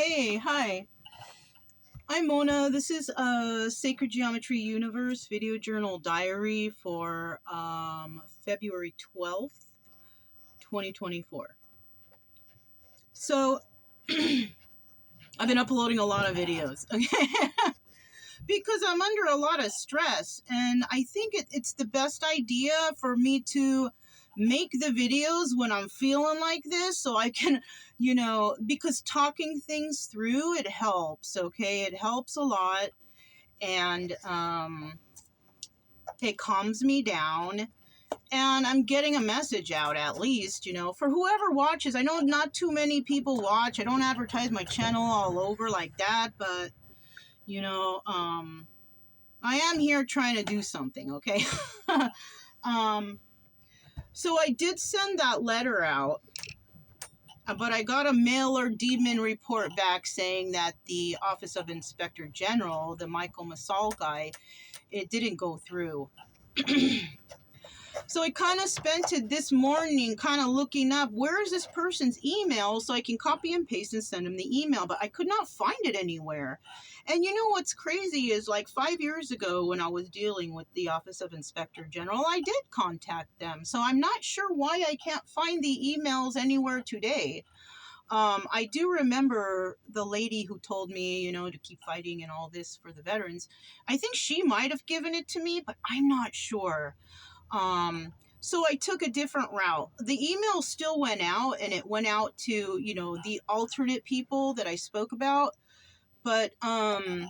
Hey, hi. I'm Mona. This is a Sacred Geometry Universe video journal diary for February 12th, 2024. So, I've been uploading a lot of videos, okay? Because I'm under a lot of stress, and I think it's the best idea for me to make the videos when I'm feeling like this, so I can, because talking things through, it helps, okay? It helps a lot, and it calms me down, and I'm getting a message out, at least, for whoever watches. I know not too many people watch. I don't advertise my channel all over like that, but I am here trying to do something, okay? So I did send that letter out, but I got a mailer demon report back saying that the Office of Inspector General, the Michael Massal guy, it didn't go through. So I kind of spent it this morning kind of looking up, where is this person's email, so I can copy and paste and send them the email, but I could not find it anywhere. And you know what's crazy is, like 5 years ago when I was dealing with the Office of Inspector General, I did contact them. So I'm not sure why I can't find the emails anywhere today. I do remember the lady who told me, to keep fighting and all this for the veterans. I think she might have given it to me, but I'm not sure. So I took a different route. The email still went out, and it went out to, the alternate people that I spoke about. But, I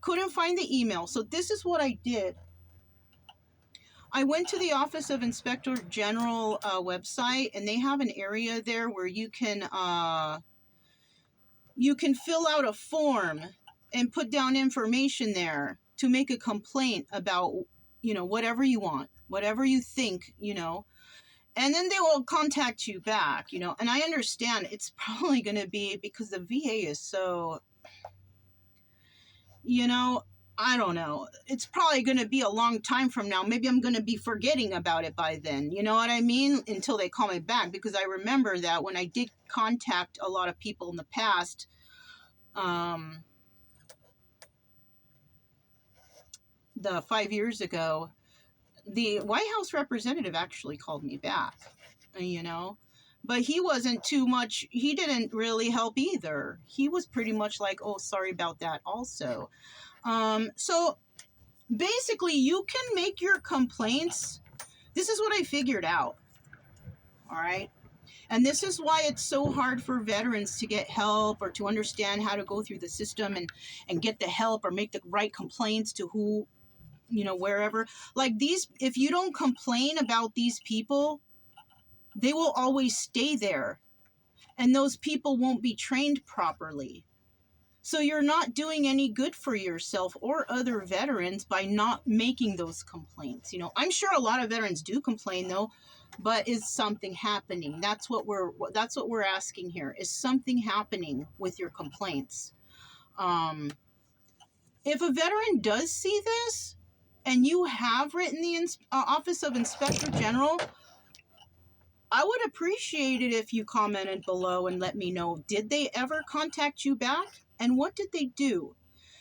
couldn't find the email. So this is what I did. I went to the Office of Inspector General website, and they have an area there where you can fill out a form and put down information there to make a complaint about, whatever you want, whatever you think, and then they will contact you back, and I understand it's probably going to be because the VA is so, I don't know. It's probably going to be a long time from now. Maybe I'm going to be forgetting about it by then. You know what I mean? Until they call me back. Because I remember that when I did contact a lot of people in the past, the 5 years ago, the White House representative actually called me back, but he wasn't too much. He didn't really help either. He was pretty much like, oh, sorry about that also. So basically you can make your complaints. This is what I figured out. All right. And this is why it's so hard for veterans to get help or to understand how to go through the system and get the help or make the right complaints to who, wherever. Like these, if you don't complain about these people, they will always stay there. And those people won't be trained properly. So you're not doing any good for yourself or other veterans by not making those complaints. I'm sure a lot of veterans do complain though, but is something happening? That's what we're asking here. Is something happening with your complaints? If a veteran does see this and you have written the Office of Inspector General, I would appreciate it if you commented below and let me know, did they ever contact you back? And what did they do?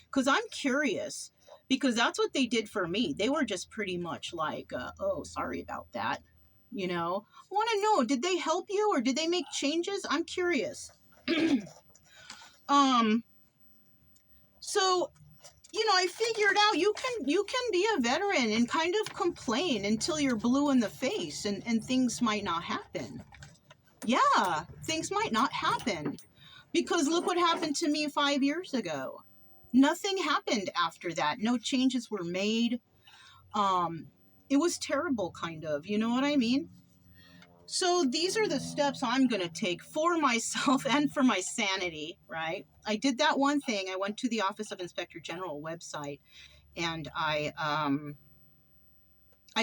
Because I'm curious, because that's what they did for me. They were just pretty much like, oh, sorry about that. I want to know, did they help you or did they make changes? I'm curious. So, I figured out you can be a veteran and kind of complain until you're blue in the face and things might not happen. Yeah, things might not happen. Because look what happened to me 5 years ago. Nothing happened after that. No changes were made. It was terrible, kind of. You know what I mean? So these are the steps I'm going to take for myself and for my sanity, right? I did that one thing. I went to the Office of Inspector General website, and I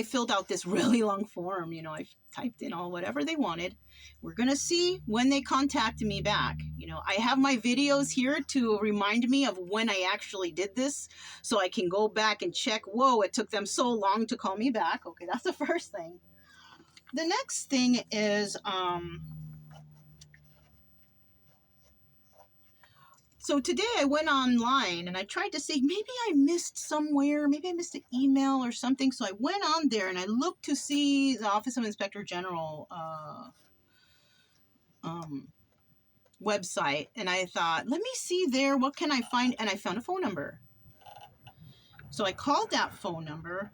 filled out this really long form. I typed in all whatever they wanted. We're going to see when they contact me back. I have my videos here to remind me of when I actually did this, so I can go back and check, whoa, it took them so long to call me back. Okay, that's the first thing. The next thing is, So today I went online and I tried to see, maybe I missed somewhere, maybe I missed an email or something. So I went on there and I looked to see the Office of Inspector General website. And I thought, let me see there, what can I find? And I found a phone number. So I called that phone number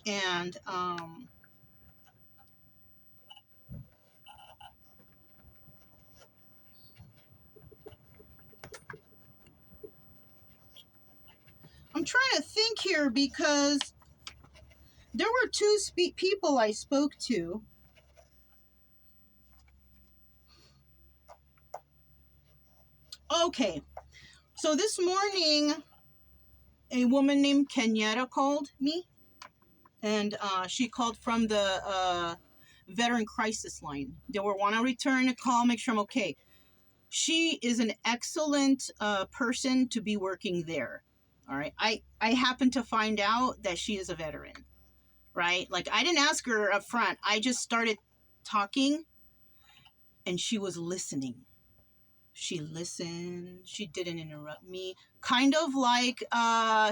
and I'm trying to think here because there were two people I spoke to. Okay, so this morning, a woman named Kenyatta called me, and she called from the Veteran Crisis Line. They were want to return a call, make sure I'm okay. She is an excellent person to be working there. All right, I happened to find out that she is a veteran, right? Like, I didn't ask her up front. I just started talking, and she was listening. She listened. She didn't interrupt me. Kind of like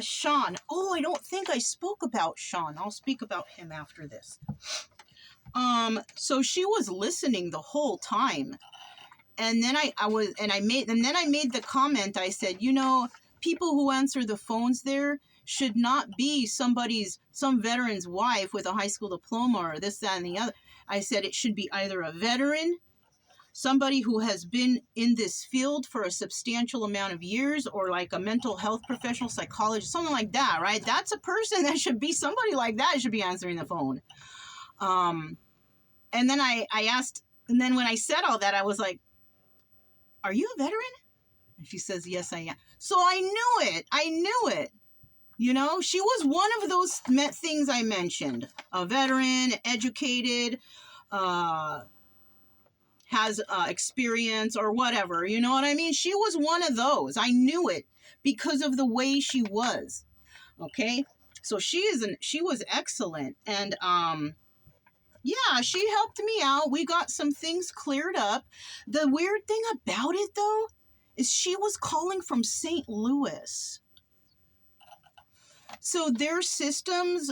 Sean. Oh, I don't think I spoke about Sean. I'll speak about him after this. So she was listening the whole time. And then I made the comment. I said, you know, people who answer the phones there should not be some veteran's wife with a high school diploma or this, that, and the other. I said it should be either a veteran, somebody who has been in this field for a substantial amount of years, or like a mental health professional, psychologist, something like that, right? That's a person that should be, somebody like that should be answering the phone. And then I asked, and then when I said all that, I was like, are you a veteran? And she says, yes, I am. So I knew it. You know, she was one of those things I mentioned. A veteran, educated, has experience or whatever. You know what I mean? She was one of those. I knew it because of the way she was. Okay? So she was excellent. And yeah, she helped me out. We got some things cleared up. The weird thing about it, though, is she was calling from St. Louis. So their systems,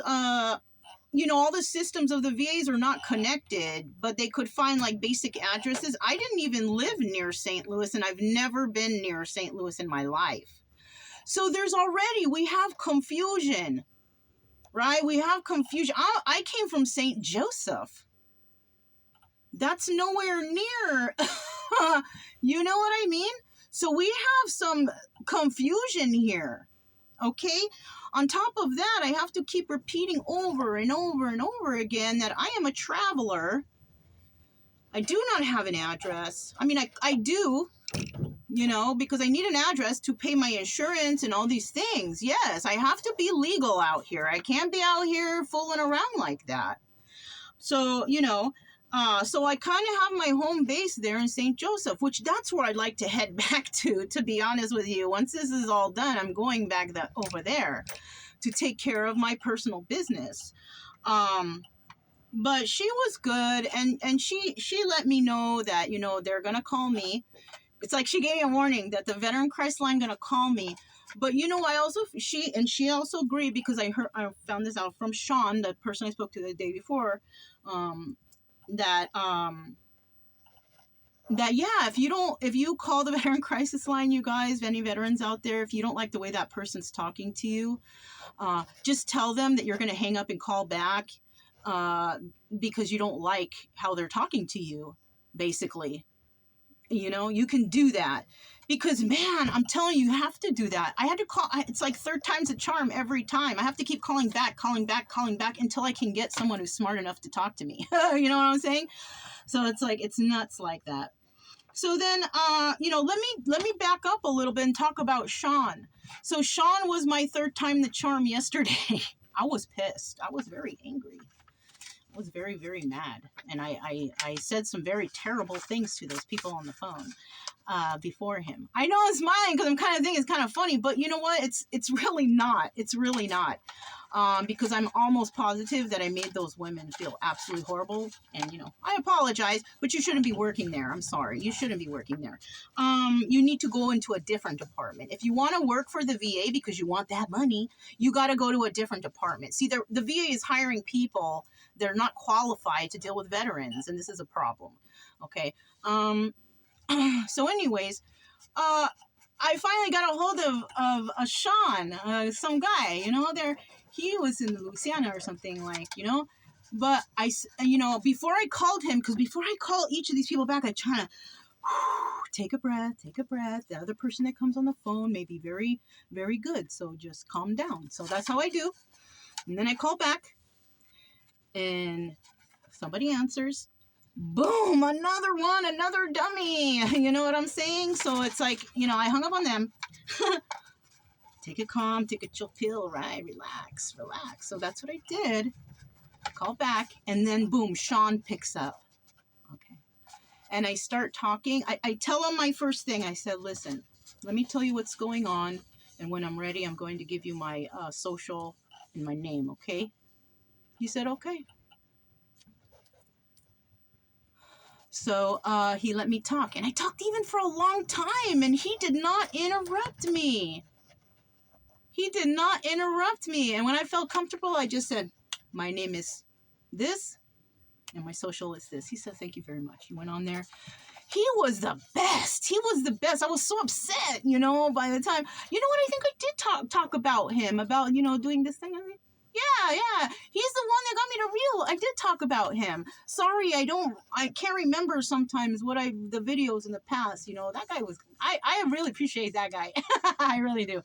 you know, all the systems of the VAs are not connected, but they could find like basic addresses. I didn't even live near St. Louis, and I've never been near St. Louis in my life. So we have confusion. Right? We have confusion. I came from St. Joseph. That's nowhere near. You know what I mean? So we have some confusion here. Okay? On top of that, I have to keep repeating over and over and over again that I am a traveler. I do not have an address. I mean, I do, you know, because I need an address to pay my insurance and all these things. Yes, I have to be legal out here. I can't be out here fooling around like that. So, you know, so I kind of have my home base there in St. Joseph, which that's where I'd like to head back to be honest with you. Once this is all done, I'm going back over there to take care of my personal business. But she was good, and she let me know that, you know, they're going to call me. It's like she gave me a warning that the Veteran Crisis Line going to call me. But, you know, she also agreed, because I found this out from Sean, the person I spoke to the day before, that yeah, if you call the Veteran Crisis Line, you guys, any veterans out there, if you don't like the way that person's talking to you, just tell them that you're going to hang up and call back, because you don't like how they're talking to you, basically. You know, you can do that, because, man, I'm telling you, you have to do that. I had to call. It's like third time's a charm every time. I have to keep calling back until I can get someone who's smart enough to talk to me. You know what I'm saying? So it's like, it's nuts like that. So then, you know, let me back up a little bit and talk about Sean. So Sean was my third time the charm yesterday. I was pissed. I was very angry. I was very, very mad. And I said some very terrible things to those people on the phone. before him. I know I'm smiling because I'm kind of thinking it's kind of funny, but you know what? It's really not. It's really not. Because I'm almost positive that I made those women feel absolutely horrible. And, you know, I apologize, but you shouldn't be working there. I'm sorry. You shouldn't be working there. You need to go into a different department. If you want to work for the VA because you want that money, you got to go to a different department. See, the VA is hiring people. They're not qualified to deal with veterans, and this is a problem. Okay. So anyways, I finally got a hold of a Sean, some guy, you know, he was in Louisiana or something, like, you know, but you know, before I called him, because before I call each of these people back, I try to take a breath. The other person that comes on the phone may be very, very good. So just calm down. So that's how I do. And then I call back and somebody answers. Boom, another dummy. You know what I'm saying? So it's like, you know, I hung up on them. Take it calm, take a chill pill, right? Relax. So that's what I did. Call back, and then boom, Sean picks up. Okay. And I start talking. I tell him my first thing. I said, listen, let me tell you what's going on. And when I'm ready, I'm going to give you my social and my name, okay? He said, okay. So he let me talk, and I talked even for a long time, and he did not interrupt me. And when I felt comfortable, I just said, my name is this, and my social is this. He said, thank you very much. He went on there. He was the best. I was so upset, you know, by the time, you know what, I think I did talk about him, about, you know, doing this thing. Yeah. He's the one that got me to I did talk about him. Sorry, I can't remember sometimes the videos in the past, you know, that guy was, I really appreciate that guy. I really do.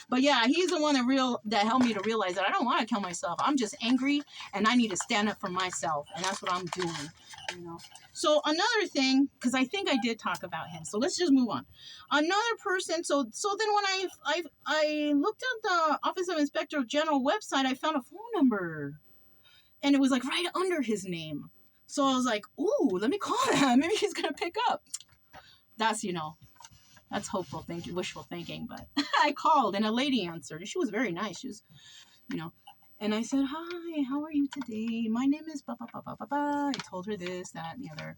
But yeah, he's the one that helped me to realize that I don't want to kill myself. I'm just angry and I need to stand up for myself. And that's what I'm doing, you know. So another thing, because I think I did talk about him. So let's just move on. Another person. So then when I looked at the Office of Inspector General website, I found a phone number. And it was like right under his name. So I was like, ooh, let me call him. Maybe he's going to pick up. That's, you know, that's hopeful thinking, wishful thinking. But I called and a lady answered. And she was very nice. She was, you know. And I said, hi, how are you today? My name is ba ba ba ba ba ba. I told her this, that, and the other.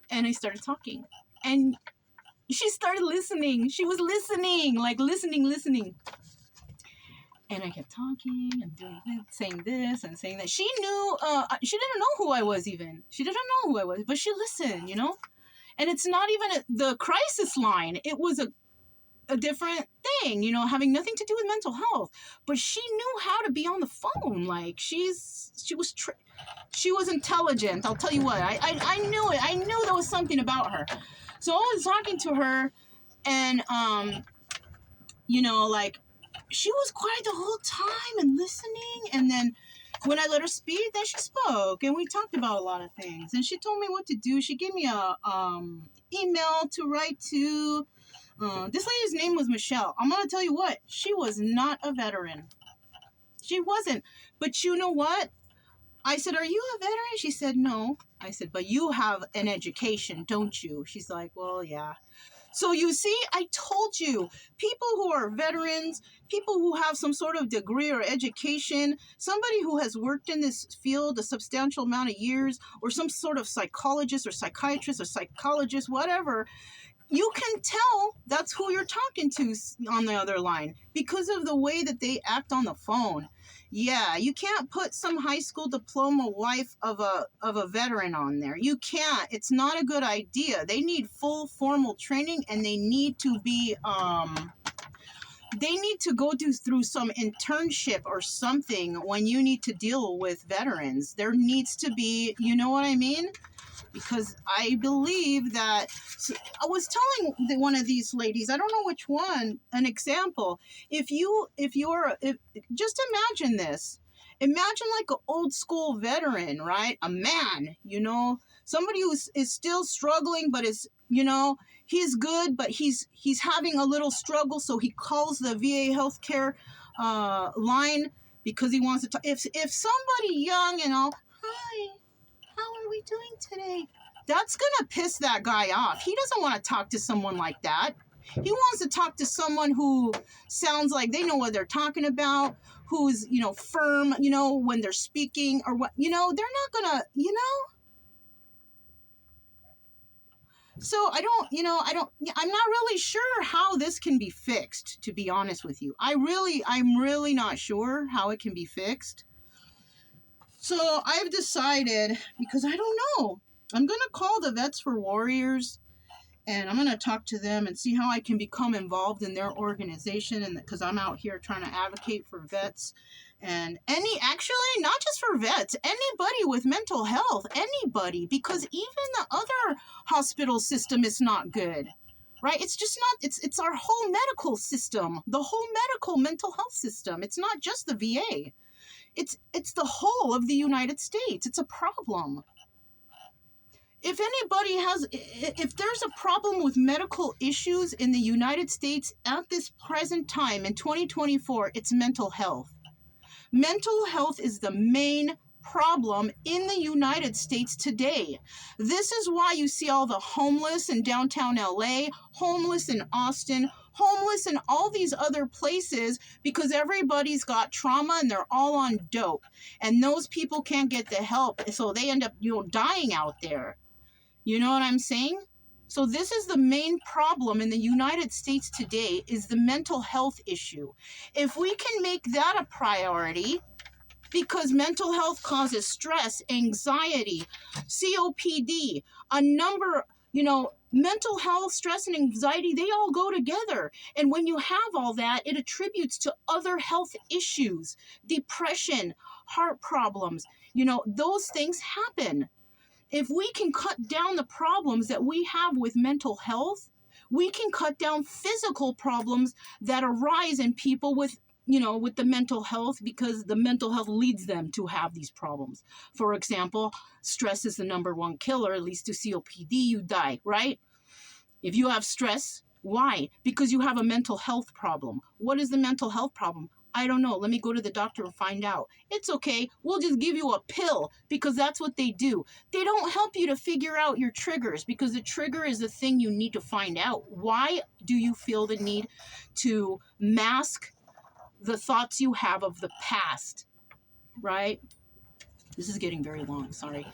And I started talking. And she started listening. She was listening, like listening. And I kept talking and doing this, saying this and saying that. She knew, she didn't know who I was even. She didn't know who I was, but she listened, you know? And it's not even the crisis line. It was a different thing, you know, having nothing to do with mental health. But she knew how to be on the phone. Like, she was intelligent. I'll tell you what. I knew it. I knew there was something about her. So I was talking to her and, you know, like, she was quiet the whole time and listening. And then when I let her speak, then she spoke. And we talked about a lot of things. And she told me what to do. She gave me a email to write to. This lady's name was Michelle. I'm going to tell you what. She was not a veteran. She wasn't. But you know what? I said, are you a veteran? She said, no. I said, but you have an education, don't you? She's like, well, yeah. So you see, I told you, people who are veterans, people who have some sort of degree or education, somebody who has worked in this field a substantial amount of years, or some sort of psychologist or psychiatrist or psychologist, whatever, you can tell that's who you're talking to on the other line because of the way that they act on the phone. Yeah, you can't put some high school diploma wife of a veteran on there. You can't. It's not a good idea. They need full formal training, and they need to be they need to go through some internship or something when you need to deal with veterans. There needs to be, you know what I mean? Because I believe that, I was telling one of these ladies, I don't know which one, an example. If just imagine this. Imagine like an old school veteran, right? A man, you know, somebody who is still struggling, but is, you know, he's good, but he's having a little struggle. So he calls the VA healthcare line because he wants to talk. If somebody young and all, hi, how are we doing today? That's going to piss that guy off. He doesn't want to talk to someone like that. He wants to talk to someone who sounds like they know what they're talking about, who's, you know, firm, you know, when they're speaking or what, you know, they're not going to, you know. So I'm not really sure how this can be fixed, to be honest with you. I'm really not sure how it can be fixed. So I've decided, because I don't know, I'm going to call the Vets for Warriors, and I'm going to talk to them and see how I can become involved in their organization, and because I'm out here trying to advocate for vets. And actually, not just for vets, anybody with mental health, anybody, because even the other hospital system is not good, right? It's just not, it's our whole medical system, the whole medical mental health system. It's not just the VA. It's the whole of the United States. It's a problem. If there's a problem with medical issues in the United States at this present time in 2024, it's mental health. Mental health is the main problem in the United States today. This is why you see all the homeless in downtown LA, homeless in Austin, homeless in all these other places, because everybody's got trauma and they're all on dope. And those people can't get the help, so they end up, dying out there. You know what I'm saying? So this is the main problem in the United States today, is the mental health issue. If we can make that a priority, because mental health causes stress, anxiety, COPD, a number, mental health, stress, and anxiety, they all go together. And when you have all that, it attributes to other health issues, depression, heart problems. Those things happen. If we can cut down the problems that we have with mental health, we can cut down physical problems that arise in people with the mental health, because the mental health leads them to have these problems. For example, stress is the number one killer, leads to COPD, you die, right? If you have stress, why? Because you have a mental health problem. What is the mental health problem? I don't know. Let me go to the doctor and find out. It's okay. We'll just give you a pill, because that's what they do. They don't help you to figure out your triggers, because the trigger is the thing you need to find out. Why do you feel the need to mask the thoughts you have of the past, right? This is getting very long, sorry.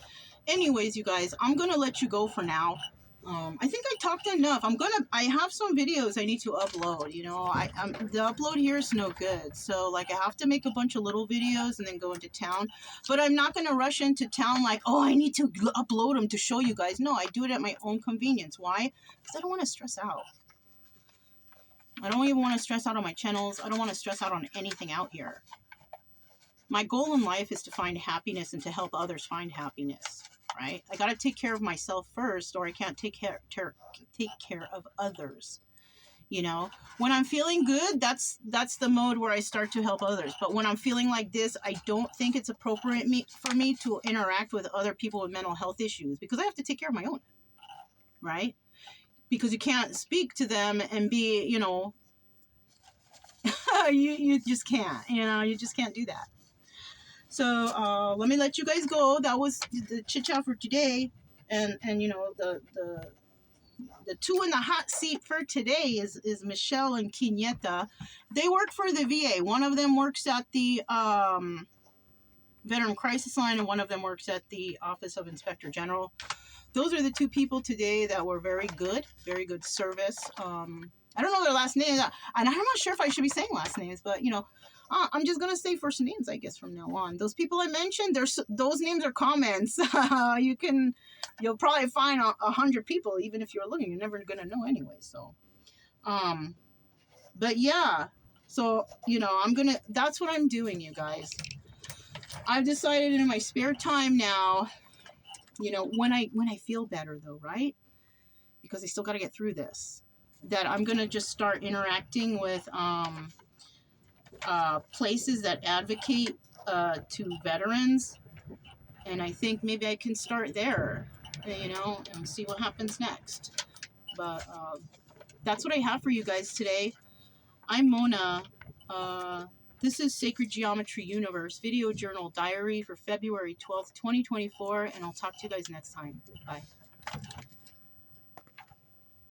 Anyways, you guys, I'm going to let you go for now. I think I talked enough. I have some videos I need to upload, the upload here is no good. So I have to make a bunch of little videos and then go into town. But I'm not going to rush into town like, oh, I need to upload them to show you guys. No, I do it at my own convenience. Why? Because I don't want to stress out. I don't even want to stress out on my channels. I don't want to stress out on anything out here. My goal in life is to find happiness and to help others find happiness, right? I got to take care of myself first, or I can't take care of others. When I'm feeling good, that's the mode where I start to help others. But when I'm feeling like this, I don't think it's appropriate for me to interact with other people with mental health issues, because I have to take care of my own, right? Because you can't speak to them and be, you just can't, you just can't do that. So let me let you guys go. That was the chit chat for today. And the two in the hot seat for today is Michelle and Quineta. They work for the VA. One of them works at the Veteran Crisis Line, and one of them works at the Office of Inspector General. Those are the two people today that were very good service. I don't know their last names, and I'm not sure if I should be saying last names, but I'm just gonna say first names, I guess, from now on. Those people I mentioned, those names are comments. You'll probably find 100 people, even if you're looking. You're never gonna know anyway. So, but yeah, so that's what I'm doing, you guys. I've decided in my spare time now. When I feel better though, right? Because I still got to get through this, that I'm going to just start interacting with places that advocate to veterans. And I think maybe I can start there, and see what happens next. But that's what I have for you guys today. I'm Mona. This is Sacred Geometry Universe Video Journal Diary for February 12th, 2024, and I'll talk to you guys next time. Bye.